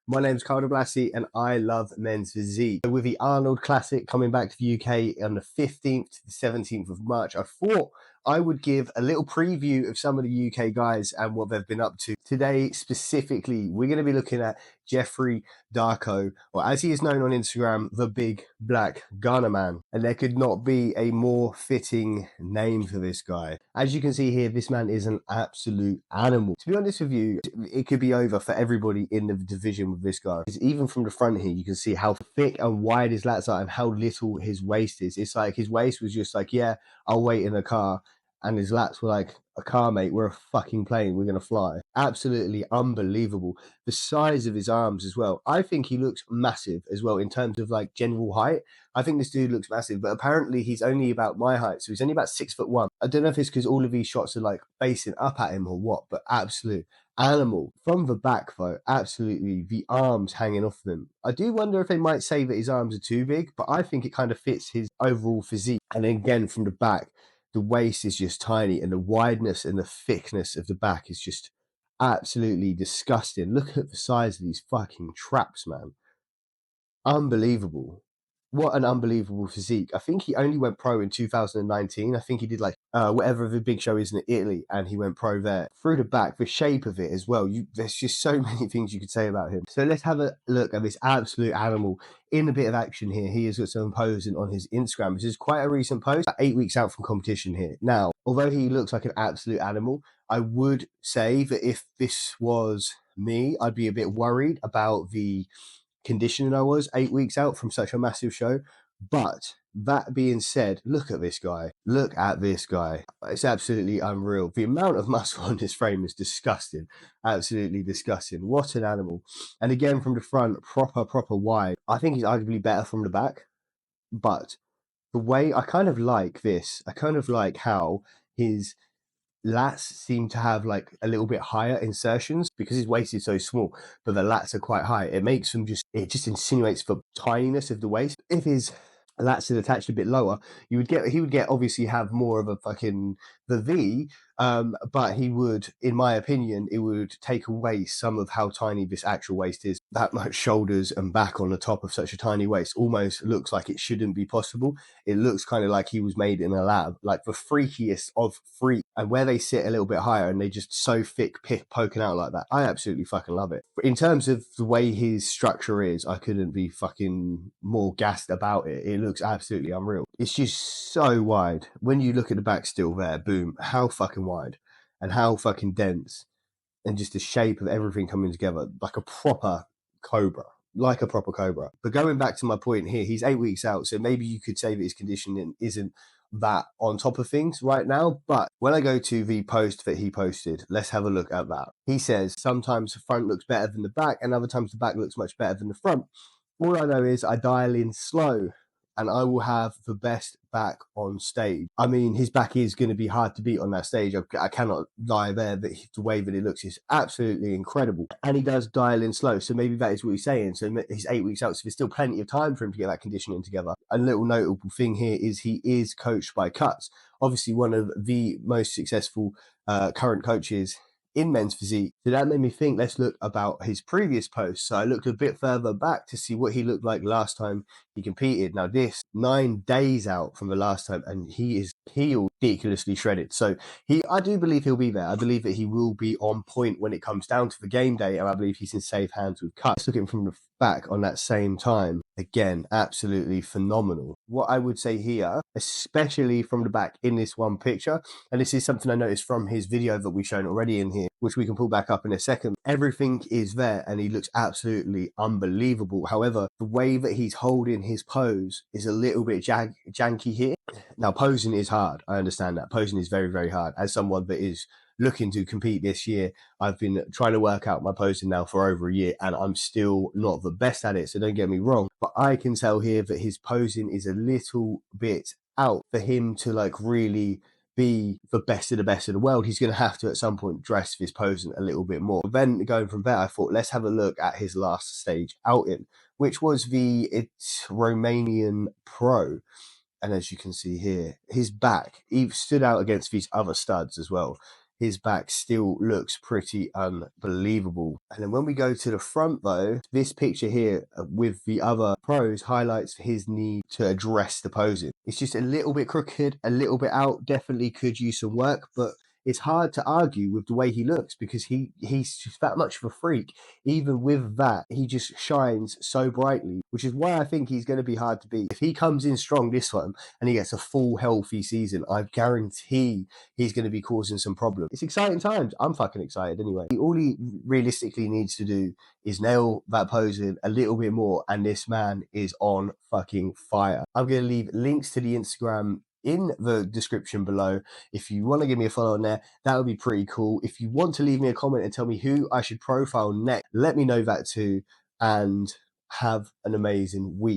My name's Carl Blassie and I love men's physique. With the Arnold Classic coming back to the UK on the 15th to the 17th of March, I thought I would give a little preview of some of the UK guys and what they've been up to. Today, specifically, we're going to be looking at Jeffrey Darko, or as he is known on Instagram, the Big Black Ghana Man. And there could not be a more fitting name for this guy. As you can see here, this man is an absolute animal. To be honest with you, it could be over for everybody in the division with this guy. Because even from the front here, you can see how thick and wide his lats are and how little his waist is. It's like his waist was just like, yeah, I'll wait in a car. And his lats were like, a car, mate, we're a fucking plane, we're going to fly. Absolutely unbelievable. The size of his arms as well. I think he looks massive as well in terms of like general height. I think this dude looks massive, but apparently he's only about my height. So he's only about 6'1". I don't know if it's because all of these shots are like facing up at him or what, but absolute animal. From the back though, absolutely the arms hanging off them. I do wonder if they might say that his arms are too big, but I think it kind of fits his overall physique. And then again, from the back, the waist is just tiny and the wideness and the thickness of the back is just absolutely disgusting. Look at the size of these fucking traps, man. Unbelievable. What an unbelievable physique. I think he only went pro in 2019. I think he did like whatever the big show is in Italy and he went pro there. Through the back, the shape of it as well. There's just so many things you could say about him. So let's have a look at this absolute animal in a bit of action here. He has got some posing on his Instagram. This is quite a recent post, 8 weeks out from competition here. Now, although he looks like an absolute animal, I would say that if this was me, I'd be a bit worried about the conditioning I was 8 weeks out from such a massive show. But that being said, look at this guy. Look at this guy. It's absolutely unreal. The amount of muscle on this frame is disgusting. Absolutely disgusting. What an animal. And again, from the front, proper wide. I think he's arguably better from the back. But the way I kind of like this, I kind of like how his lats seem to have like a little bit higher insertions because his waist is so small, but the lats are quite high. It makes them it just insinuates the tininess of the waist. If his lats is attached a bit lower, he would get obviously have more of a fucking the V, but he would, in my opinion, it would take away some of how tiny this actual waist is. That much shoulders and back on the top of such a tiny waist almost looks like it shouldn't be possible. It looks kind of like he was made in a lab, like the freakiest of freak. And where they sit a little bit higher and they just so thick, poking out like that, I absolutely fucking love it. In terms of the way his structure is, I couldn't be fucking more gassed about it. It looks absolutely unreal. It's just so wide. When you look at the back still there, boom, how fucking wide and how fucking dense, and just the shape of everything coming together like a proper cobra. Like a proper cobra. But going back to my point here, he's 8 weeks out, so maybe you could say that his conditioning isn't that on top of things right now. But when I go to the post that he posted, let's have a look at that. He says sometimes the front looks better than the back and other times the back looks much better than the front. All I know is I dial in slow and I will have the best back on stage. I mean, his back is going to be hard to beat on that stage. I cannot lie there, but the way that it looks is absolutely incredible. And he does dial in slow, so maybe that is what he's saying. So he's 8 weeks out, so there's still plenty of time for him to get that conditioning together. A little notable thing here is he is coached by Cuts, obviously one of the most successful current coaches in men's physique. So that made me think, let's look about his previous posts. So I looked a bit further back to see what he looked like last time he competed. Now this 9 days out from the last time and he is ridiculously shredded. So I do believe he'll be there. I believe that he will be on point when it comes down to the game day, and I believe he's in safe hands with Cuts. Looking from the back on that same time, again, absolutely phenomenal. What I would say here, especially from the back in this one picture, and this is something I noticed from his video that we've shown already in here, which we can pull back up in a second. Everything is there and he looks absolutely unbelievable. However, the way that he's holding his pose is a little bit janky here. Now, posing is hard. I understand that. Posing is very hard. As someone that is looking to compete this year, I've been trying to work out my posing now for over a year and I'm still not the best at it, so don't get me wrong, but I can tell here that his posing is a little bit out for him to like really be the best of the world. He's going to have to at some point dress his posing a little bit more. Then going from there, I thought let's have a look at his last stage outing, which was the Romanian Pro. And as you can see here, his back, he stood out against these other studs as well. his back still looks pretty unbelievable. And then when we go to the front though, this picture here with the other pros highlights his need to address the posing. It's just a little bit crooked, a little bit out, definitely could use some work, but it's hard to argue with the way he looks because he's just that much of a freak. Even with that, he just shines so brightly, which is why I think he's going to be hard to beat. If he comes in strong this one and he gets a full healthy season, I guarantee he's going to be causing some problems. It's exciting times. I'm fucking excited anyway. All he realistically needs to do is nail that posing a little bit more, and this man is on fucking fire. I'm going to leave links to the Instagram in the description below. If you want to give me a follow on there, that would be pretty cool. If you want to leave me a comment and tell me who I should profile next, let me know that too, and have an amazing week.